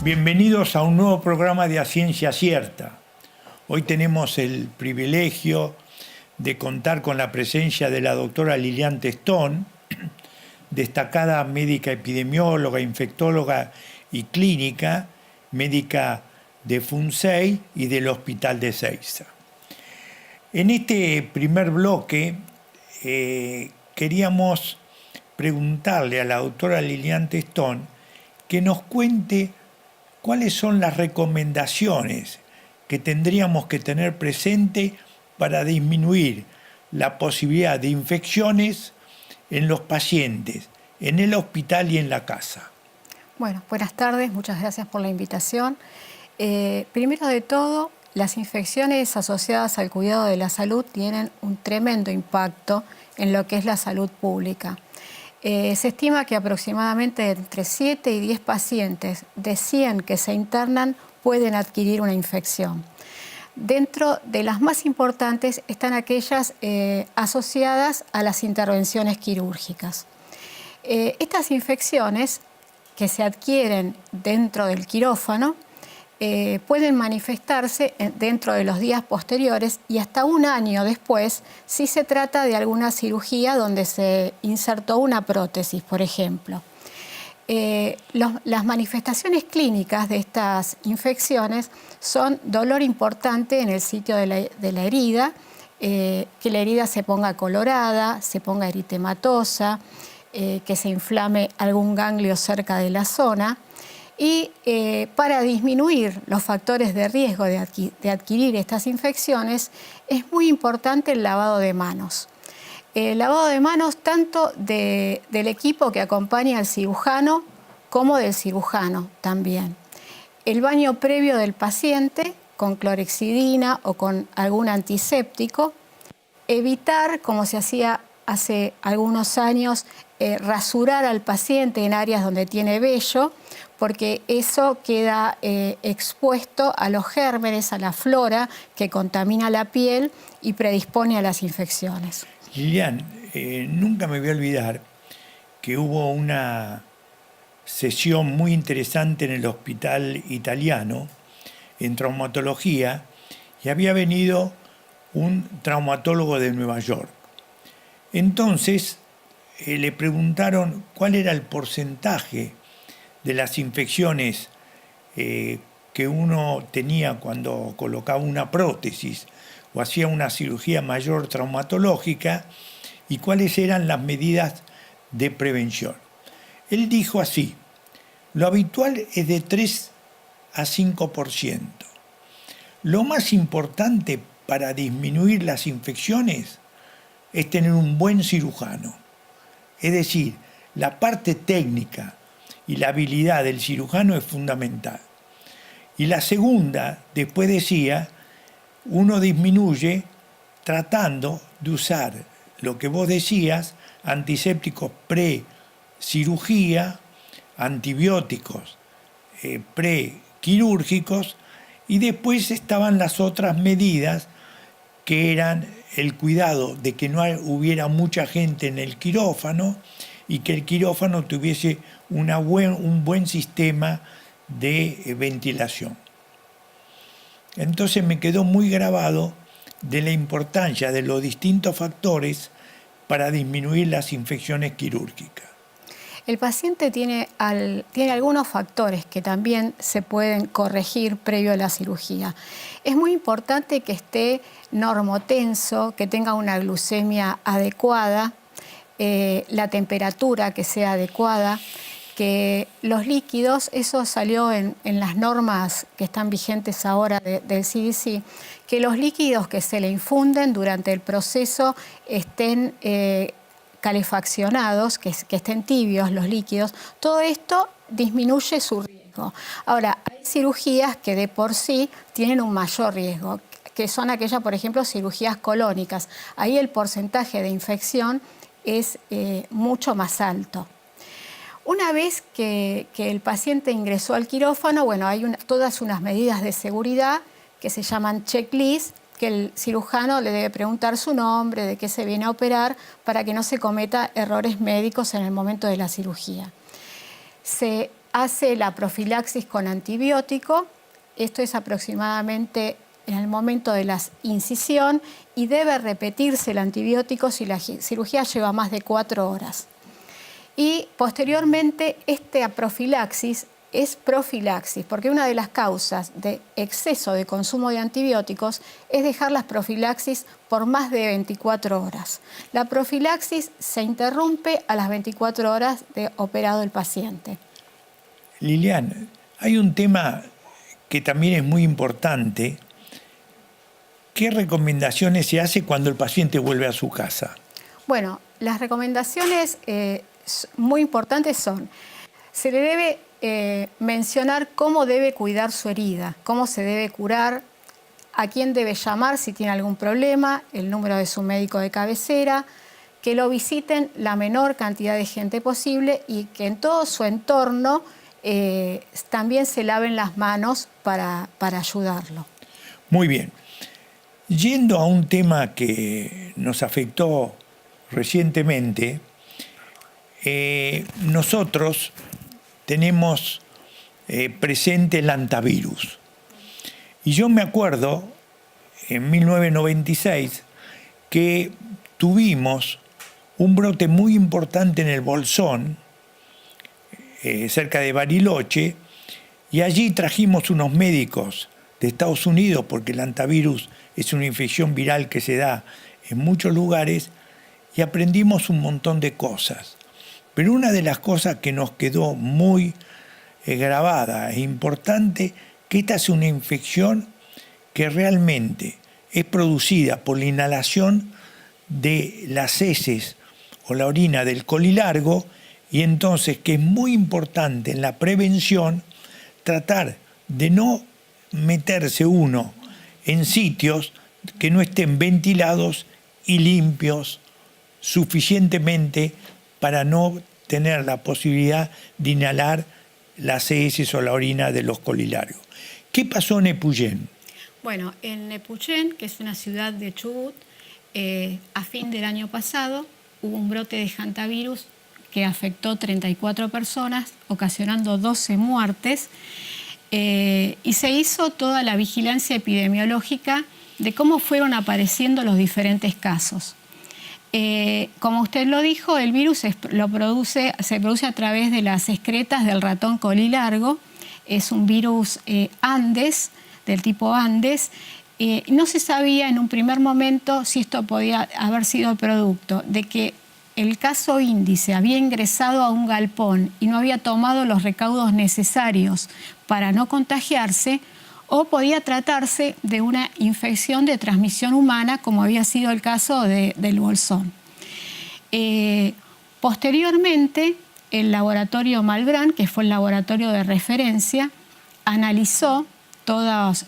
Bienvenidos a un nuevo programa de A Ciencia Cierta. Hoy tenemos el privilegio de contar con la presencia de la doctora Lilian Testón, destacada médica epidemióloga, infectóloga y clínica, médica de FUNSEI y del Hospital de Ezeiza. En este primer bloque queríamos preguntarle a la doctora Lilian Testón que nos cuente cuáles son las recomendaciones que tendríamos que tener presente para disminuir la posibilidad de infecciones en los pacientes, en el hospital y en la casa. Bueno, buenas tardes, muchas gracias por la invitación. Primero de todo, las infecciones asociadas al cuidado de la salud tienen un tremendo impacto en lo que es la salud pública. Se estima que aproximadamente entre 7 y 10 pacientes de 100 que se internan pueden adquirir una infección. Dentro de las más importantes están aquellas asociadas a las intervenciones quirúrgicas. Estas infecciones que se adquieren dentro del quirófano pueden manifestarse dentro de los días posteriores y hasta un año después si se trata de alguna cirugía donde se insertó una prótesis, por ejemplo. Las manifestaciones clínicas de estas infecciones son dolor importante en el sitio de la herida, que la herida se ponga colorada, se ponga eritematosa, que se inflame algún ganglio cerca de la zona. Y para disminuir los factores de riesgo de adquirir estas infecciones es muy importante el lavado de manos. El lavado de manos tanto del equipo que acompaña al cirujano como del cirujano también. El baño previo del paciente con clorexidina o con algún antiséptico. Evitar, como se hacía hace algunos años, rasurar al paciente en áreas donde tiene vello, porque eso queda expuesto a los gérmenes, a la flora que contamina la piel y predispone a las infecciones. Lilian, nunca me voy a olvidar que hubo una sesión muy interesante en el hospital italiano, en traumatología, y había venido un traumatólogo de Nueva York. Entonces le preguntaron cuál era el porcentaje de las infecciones que uno tenía cuando colocaba una prótesis o hacía una cirugía mayor traumatológica y cuáles eran las medidas de prevención. Él dijo así: lo habitual es de 3 a 5%. Lo más importante para disminuir las infecciones es tener un buen cirujano. Es decir, la parte técnica y la habilidad del cirujano es fundamental. Y la segunda, después decía, uno disminuye tratando de usar lo que vos decías, antisépticos pre-cirugía, antibióticos prequirúrgicos, y después estaban las otras medidas que eran el cuidado de que no hubiera mucha gente en el quirófano y que el quirófano tuviese un buen sistema de ventilación. Entonces me quedó muy grabado de la importancia de los distintos factores para disminuir las infecciones quirúrgicas. El paciente tiene algunos factores que también se pueden corregir previo a la cirugía. Es muy importante que esté normotenso, que tenga una glucemia adecuada, la temperatura que sea adecuada, que los líquidos, eso salió en las normas que están vigentes ahora del CDC, que los líquidos que se le infunden durante el proceso estén calefaccionados, que estén tibios los líquidos. Todo esto disminuye su riesgo. Ahora, hay cirugías que de por sí tienen un mayor riesgo, que son aquellas, por ejemplo, cirugías colónicas. Ahí el porcentaje de infección es mucho más alto. Una vez que el paciente ingresó al quirófano, bueno, hay todas unas medidas de seguridad que se llaman checklist, que el cirujano le debe preguntar su nombre, de qué se viene a operar, para que no se cometa errores médicos en el momento de la cirugía. Se hace la profilaxis con antibiótico. Esto es aproximadamente en el momento de la incisión y debe repetirse el antibiótico si la cirugía lleva más de 4 horas. Y posteriormente esta profilaxis es profilaxis, porque una de las causas de exceso de consumo de antibióticos es dejar las profilaxis por más de 24 horas. La profilaxis se interrumpe a las 24 horas de operado el paciente. Lilian, hay un tema que también es muy importante. ¿Qué recomendaciones se hace cuando el paciente vuelve a su casa? Bueno, las recomendaciones muy importantes son, se le debe mencionar cómo debe cuidar su herida, cómo se debe curar, a quién debe llamar si tiene algún problema, el número de su médico de cabecera, que lo visiten la menor cantidad de gente posible y que en todo su entorno también se laven las manos para ayudarlo. Muy bien. Yendo a un tema que nos afectó recientemente, nosotros tenemos presente el hantavirus. Y yo me acuerdo, en 1996, que tuvimos un brote muy importante en el Bolsón, cerca de Bariloche, y allí trajimos unos médicos de Estados Unidos, porque el hantavirus es una infección viral que se da en muchos lugares, y aprendimos un montón de cosas. Pero una de las cosas que nos quedó muy grabada e importante, que esta es una infección que realmente es producida por la inhalación de las heces o la orina del colilargo, y entonces que es muy importante en la prevención tratar de no meterse uno en sitios que no estén ventilados y limpios suficientemente para no tener la posibilidad de inhalar las heces o la orina de los colilargos. ¿Qué pasó en Epuyén? Bueno, en Epuyén, que es una ciudad de Chubut, a fin del año pasado hubo un brote de hantavirus que afectó 34 personas, ocasionando 12 muertes, y se hizo toda la vigilancia epidemiológica de cómo fueron apareciendo los diferentes casos. Como usted lo dijo, el virus se produce a través de las excretas del ratón colilargo. Es un virus Andes, del tipo Andes. No se sabía en un primer momento si esto podía haber sido el producto de que el caso índice había ingresado a un galpón y no había tomado los recaudos necesarios para no contagiarse, o podía tratarse de una infección de transmisión humana, como había sido el caso del Bolsón. Posteriormente, el laboratorio Malbrán, que fue el laboratorio de referencia, analizó todas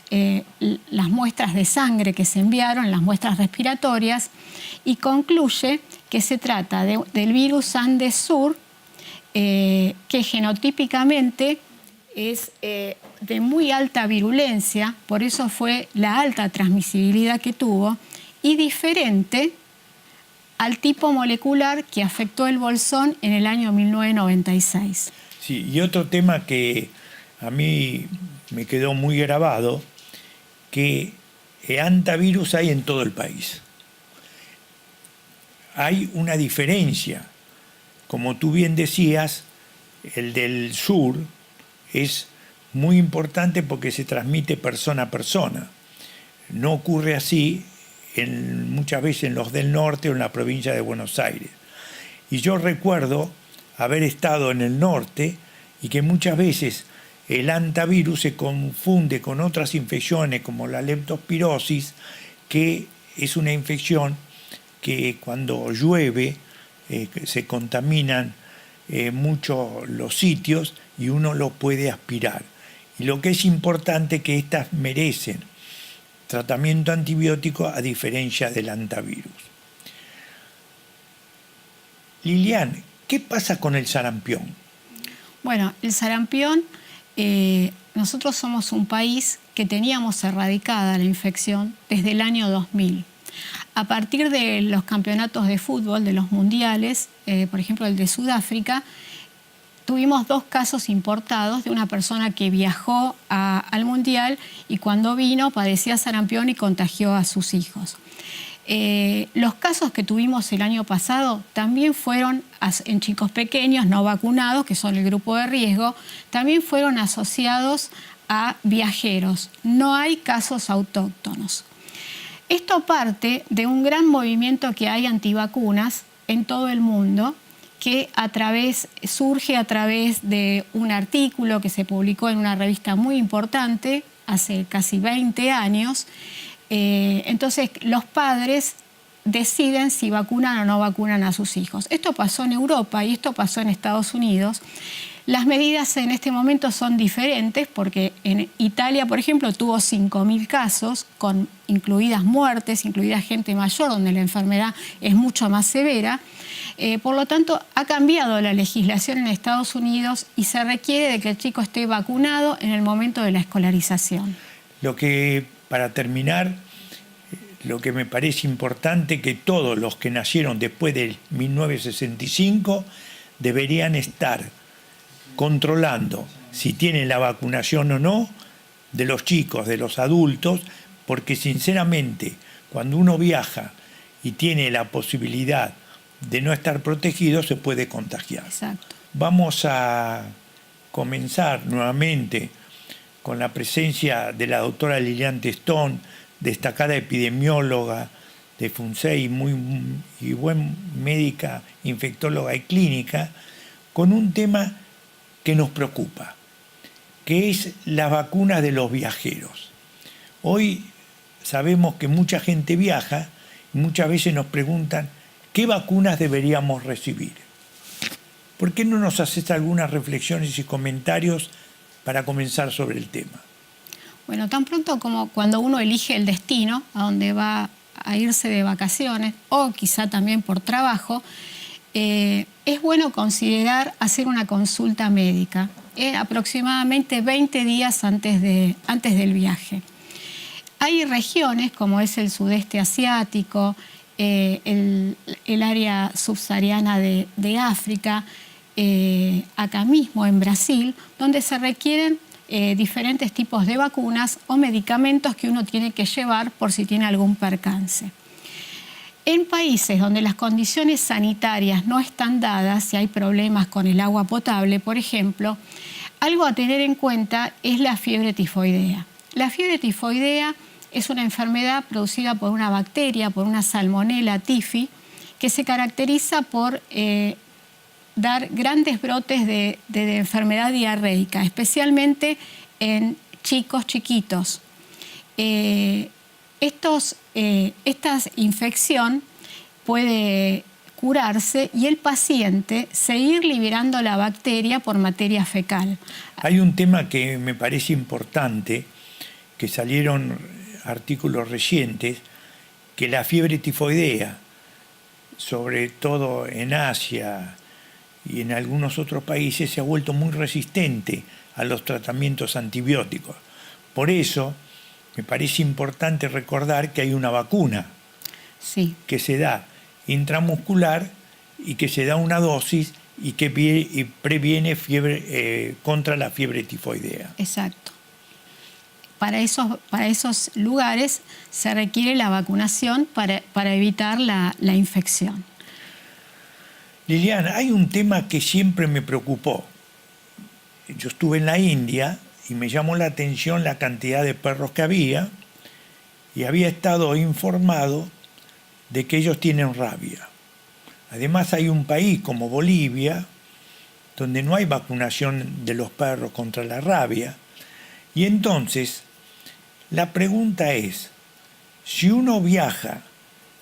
las muestras de sangre que se enviaron, las muestras respiratorias, y concluye que se trata del virus Andes Sur, que genotípicamente es de muy alta virulencia, por eso fue la alta transmisibilidad que tuvo, y diferente al tipo molecular que afectó el Bolsón en el año 1996. Sí, y otro tema que a mí me quedó muy grabado, que hantavirus hay en todo el país. Hay una diferencia. Como tú bien decías, el del sur es muy importante porque se transmite persona a persona. No ocurre así muchas veces en los del norte o en la provincia de Buenos Aires. Y yo recuerdo haber estado en el norte y que muchas veces el hantavirus se confunde con otras infecciones como la leptospirosis, que es una infección que cuando llueve se contaminan mucho los sitios y uno los puede aspirar. Y lo que es importante es que estas merecen tratamiento antibiótico a diferencia del hantavirus. Lilian, ¿qué pasa con el sarampión? Bueno, el sarampión, nosotros somos un país que teníamos erradicada la infección desde el año 2000. A partir de los campeonatos de fútbol, de los mundiales, por ejemplo el de Sudáfrica, tuvimos 2 casos importados de una persona que viajó al Mundial y cuando vino padecía sarampión y contagió a sus hijos. Los casos que tuvimos el año pasado también fueron en chicos pequeños no vacunados, que son el grupo de riesgo, también fueron asociados a viajeros. No hay casos autóctonos. Esto parte de un gran movimiento que hay antivacunas en todo el mundo, que surge a través de un artículo que se publicó en una revista muy importante hace casi 20 años. Entonces los padres deciden si vacunan o no vacunan a sus hijos. Esto pasó en Europa y esto pasó en Estados Unidos. Las medidas en este momento son diferentes porque en Italia, por ejemplo, tuvo 5.000 casos, incluidas muertes, incluida gente mayor, donde la enfermedad es mucho más severa. Por lo tanto, ha cambiado la legislación en Estados Unidos y se requiere de que el chico esté vacunado en el momento de la escolarización. Para terminar, lo que me parece importante que todos los que nacieron después de 1965 deberían estar controlando si tienen la vacunación o no de los chicos, de los adultos, porque sinceramente cuando uno viaja y tiene la posibilidad de no estar protegido se puede contagiar. Exacto. Vamos a comenzar nuevamente con la presencia de la doctora Lilian Testón, destacada epidemióloga de FUNSEI y buen médica, infectóloga y clínica, con un tema que nos preocupa, que es la vacuna de los viajeros. Hoy sabemos que mucha gente viaja y muchas veces nos preguntan ¿qué vacunas deberíamos recibir? ¿Por qué no nos haces algunas reflexiones y comentarios para comenzar sobre el tema? Bueno, tan pronto como cuando uno elige el destino a donde va a irse de vacaciones o quizá también por trabajo, es bueno considerar hacer una consulta médica aproximadamente 20 días antes del viaje. Hay regiones como es el sudeste asiático, el área subsahariana de África, acá mismo en Brasil, donde se requieren diferentes tipos de vacunas o medicamentos que uno tiene que llevar por si tiene algún percance. En países donde las condiciones sanitarias no están dadas, si hay problemas con el agua potable, por ejemplo, algo a tener en cuenta es la fiebre tifoidea. La fiebre tifoidea es una enfermedad producida por una bacteria, por una Salmonella typhi, que se caracteriza por dar grandes brotes de enfermedad diarreica, especialmente en chicos chiquitos. Esta infección puede curarse y el paciente seguir liberando la bacteria por materia fecal. Hay un tema que me parece importante, que salieron artículos recientes, que la fiebre tifoidea, sobre todo en Asia y en algunos otros países, se ha vuelto muy resistente a los tratamientos antibióticos. Por eso me parece importante recordar que hay una vacuna que se da intramuscular y que se da una dosis y que previene contra la fiebre tifoidea. Exacto. Para esos lugares se requiere la vacunación para evitar la infección. Liliana, hay un tema que siempre me preocupó. Yo estuve en la India y me llamó la atención la cantidad de perros que había y había estado informado de que ellos tienen rabia. Además hay un país como Bolivia donde no hay vacunación de los perros contra la rabia y entonces la pregunta es, si uno viaja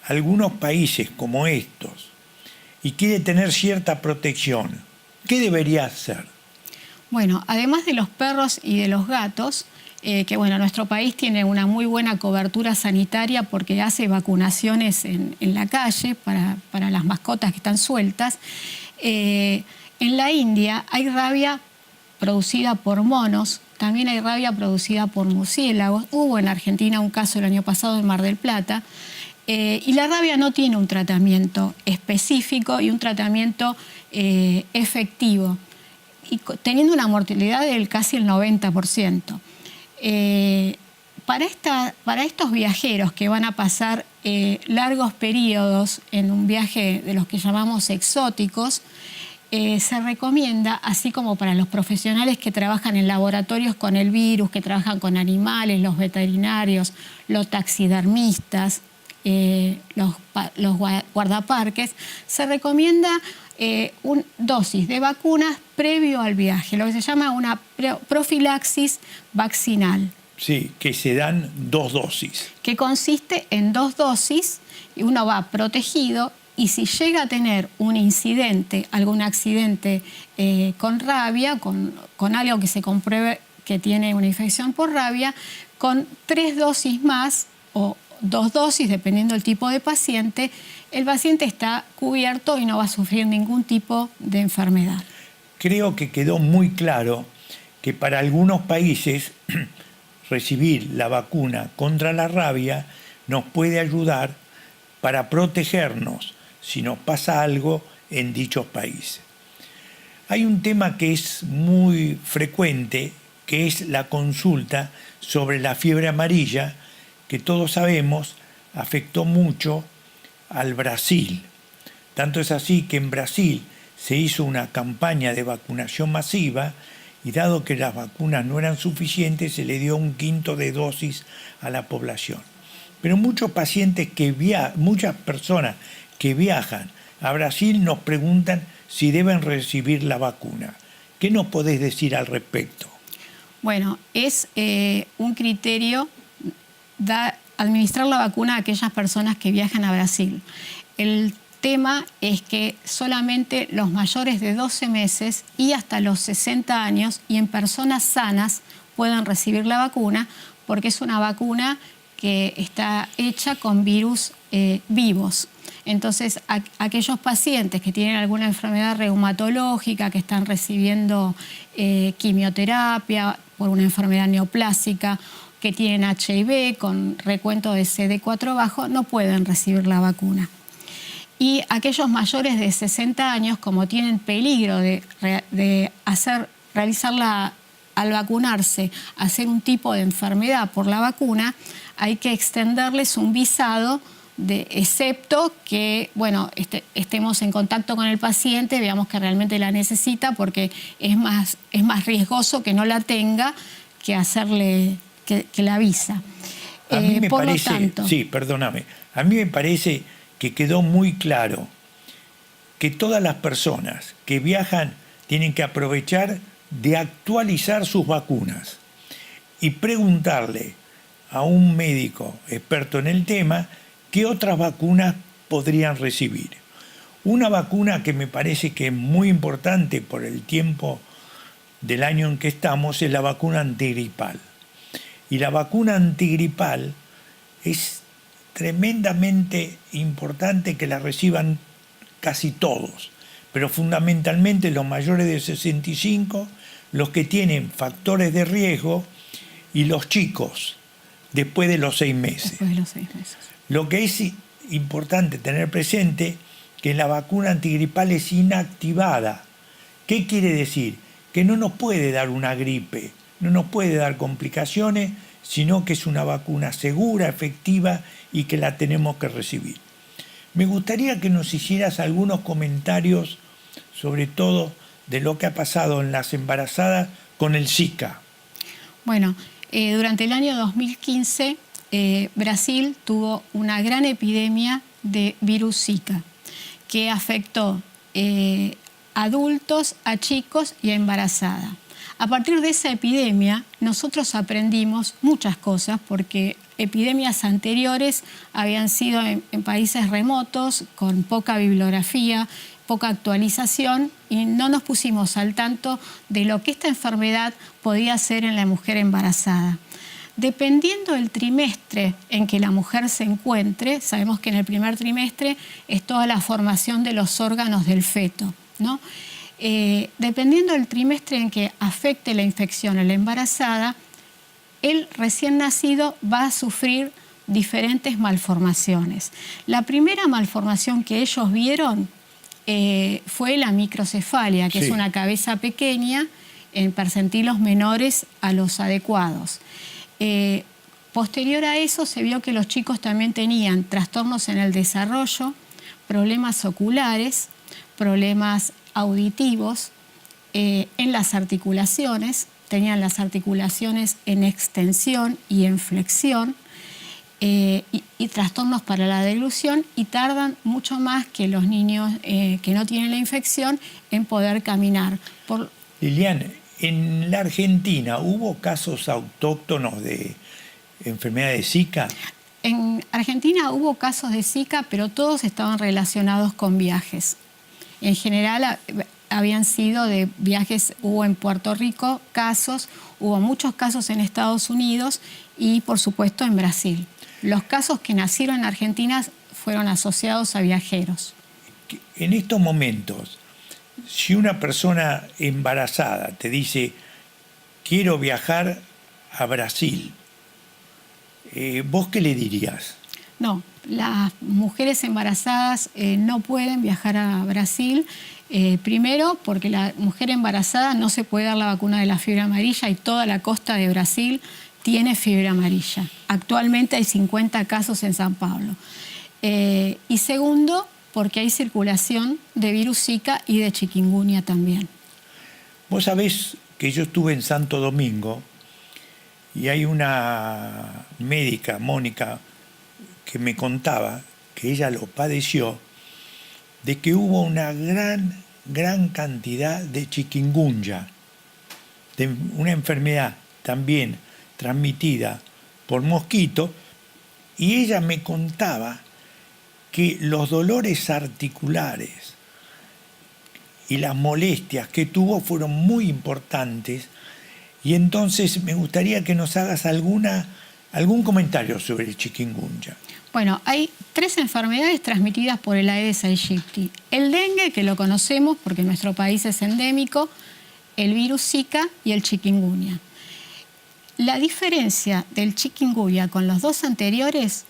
a algunos países como estos y quiere tener cierta protección, ¿qué debería hacer? Bueno, además de los perros y de los gatos, que bueno, nuestro país tiene una muy buena cobertura sanitaria porque hace vacunaciones en la calle para las mascotas que están sueltas. En la India hay rabia producida por monos, también hay rabia producida por murciélagos. Hubo en Argentina un caso el año pasado en Mar del Plata. Y la rabia no tiene un tratamiento específico y un tratamiento efectivo. teniendo una mortalidad del casi el 90%. Para estos viajeros que van a pasar largos periodos en un viaje de los que llamamos exóticos, se recomienda, así como para los profesionales que trabajan en laboratorios con el virus, que trabajan con animales, los veterinarios, los taxidermistas, los guardaparques, se recomienda una dosis de vacunas previo al viaje, lo que se llama una profilaxis vaccinal. Sí, que se dan 2 dosis. Que consiste en 2 dosis y uno va protegido, y si llega a tener un incidente, algún accidente con rabia, con algo que se compruebe que tiene una infección por rabia, con 3 dosis más o 2 dosis, dependiendo del tipo de paciente, el paciente está cubierto y no va a sufrir ningún tipo de enfermedad. Creo que quedó muy claro que para algunos países recibir la vacuna contra la rabia nos puede ayudar para protegernos si nos pasa algo en dichos países. Hay un tema que es muy frecuente, que es la consulta sobre la fiebre amarilla, que todos sabemos afectó mucho al Brasil. Tanto es así que en Brasil se hizo una campaña de vacunación masiva y dado que las vacunas no eran suficientes, se le dio 1/5 de dosis a la población. Pero muchas personas que viajan a Brasil nos preguntan si deben recibir la vacuna. ¿Qué nos podés decir al respecto? Bueno, es un criterio administrar la vacuna a aquellas personas que viajan a Brasil. El tema es que solamente los mayores de 12 meses y hasta los 60 años y en personas sanas pueden recibir la vacuna, porque es una vacuna que está hecha con virus vivos. Entonces, aquellos pacientes que tienen alguna enfermedad reumatológica, que están recibiendo quimioterapia por una enfermedad neoplásica, que tienen HIV con recuento de CD4 bajo, no pueden recibir la vacuna. Y aquellos mayores de 60 años, como tienen peligro al vacunarse, hacer un tipo de enfermedad por la vacuna, hay que extenderles un visado, excepto que estemos en contacto con el paciente, veamos que realmente la necesita, porque es más riesgoso que no la tenga que hacerle que la visa. A mí me parece, a mí me parece que quedó muy claro que todas las personas que viajan tienen que aprovechar de actualizar sus vacunas y preguntarle a un médico experto en el tema qué otras vacunas podrían recibir. Una vacuna que me parece que es muy importante por el tiempo del año en que estamos es la vacuna antigripal. Y la vacuna antigripal es tremendamente importante que la reciban casi todos, pero fundamentalmente los mayores de 65, los que tienen factores de riesgo y los chicos después de los 6 meses. Después de los 6 meses. Lo que es importante tener presente que la vacuna antigripal es inactivada. ¿Qué quiere decir? Que no nos puede dar una gripe, no nos puede dar complicaciones, sino que es una vacuna segura, efectiva y que la tenemos que recibir. Me gustaría que nos hicieras algunos comentarios, sobre todo de lo que ha pasado en las embarazadas con el Zika. Bueno, durante el año 2015, Brasil tuvo una gran epidemia de virus Zika, que afectó a adultos, a chicos y a embarazadas. A partir de esa epidemia, nosotros aprendimos muchas cosas, porque epidemias anteriores habían sido en países remotos, con poca bibliografía, poca actualización, y no nos pusimos al tanto de lo que esta enfermedad podía hacer en la mujer embarazada. Dependiendo del trimestre en que la mujer se encuentre, sabemos que en el primer trimestre es toda la formación de los órganos del feto, ¿no? Dependiendo del trimestre en que afecte la infección a la embarazada, el recién nacido va a sufrir diferentes malformaciones. La primera malformación que ellos vieron fue la microcefalia, que Sí. es una cabeza pequeña en percentilos menores a los adecuados. Posterior a eso se vio que los chicos también tenían trastornos en el desarrollo, problemas oculares, problemas auditivos, en las articulaciones, tenían las articulaciones en extensión y en flexión, y trastornos para la deglución, y tardan mucho más que los niños que no tienen la infección en poder caminar. Lilian, en la Argentina, ¿hubo casos autóctonos de enfermedad de Zika? En Argentina hubo casos de Zika, pero todos estaban relacionados con viajes. En general habían sido de viajes, hubo en Puerto Rico casos, hubo muchos casos en Estados Unidos y por supuesto en Brasil. Los casos que nacieron en Argentina fueron asociados a viajeros. En estos momentos, si una persona embarazada te dice, quiero viajar a Brasil, ¿vos qué le dirías? No, las mujeres embarazadas no pueden viajar a Brasil. Primero, porque la mujer embarazada no se puede dar la vacuna de la fiebre amarilla y toda la costa de Brasil tiene fiebre amarilla. Actualmente hay 50 casos en San Pablo. Y segundo, porque hay circulación de virus Zika y de chikungunya también. Vos sabés que yo estuve en Santo Domingo y hay una médica, Mónica, que me contaba que ella lo padeció, de que hubo una gran cantidad de chikungunya, de una enfermedad también transmitida por mosquito, y ella me contaba que los dolores articulares y las molestias que tuvo fueron muy importantes, y entonces me gustaría que nos hagas algún comentario sobre el chikungunya. Bueno, hay 3 enfermedades transmitidas por el Aedes aegypti. El dengue, que lo conocemos porque en nuestro país es endémico, el virus Zika y el chikungunya. La diferencia del chikungunya con los 2 anteriores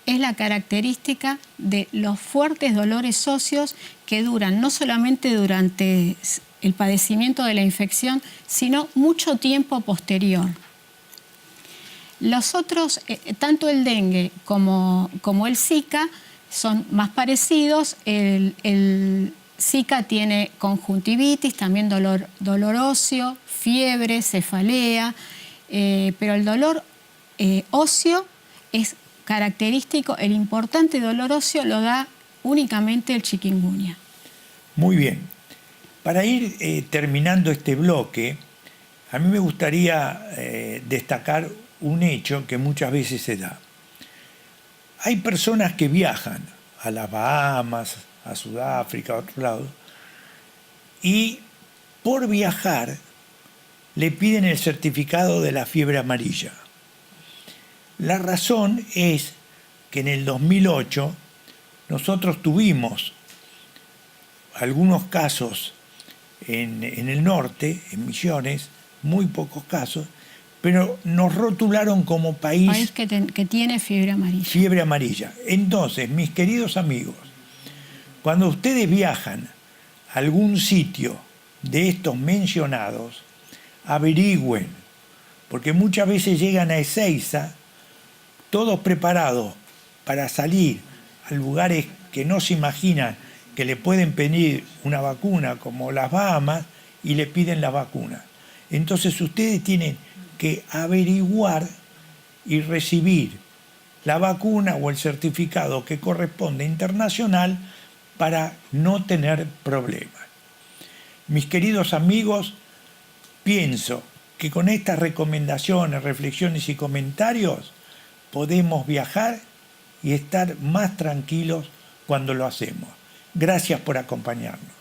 es la característica de los fuertes dolores óseos que duran no solamente durante el padecimiento de la infección, sino mucho tiempo posterior. Los otros, tanto el dengue como el Zika, son más parecidos. El Zika tiene conjuntivitis, también dolor óseo, fiebre, cefalea, pero el dolor óseo es característico, el importante dolor óseo lo da únicamente el chikungunya. Muy bien. Para ir terminando este bloque, a mí me gustaría destacar un hecho que muchas veces se da. Hay personas que viajan a las Bahamas, a Sudáfrica, a otro lado, y por viajar le piden el certificado de la fiebre amarilla. La razón es que en el 2008 nosotros tuvimos algunos casos en el norte, en Misiones, muy pocos casos, pero nos rotularon como país que tiene fiebre amarilla. Fiebre amarilla. Entonces, mis queridos amigos, cuando ustedes viajan a algún sitio de estos mencionados, averigüen, porque muchas veces llegan a Ezeiza todos preparados para salir a lugares que no se imaginan que le pueden pedir una vacuna, como las Bahamas, y le piden la vacuna. Entonces ustedes tienen que averiguar y recibir la vacuna o el certificado que corresponde internacional para no tener problemas. Mis queridos amigos, pienso que con estas recomendaciones, reflexiones y comentarios podemos viajar y estar más tranquilos cuando lo hacemos. Gracias por acompañarnos.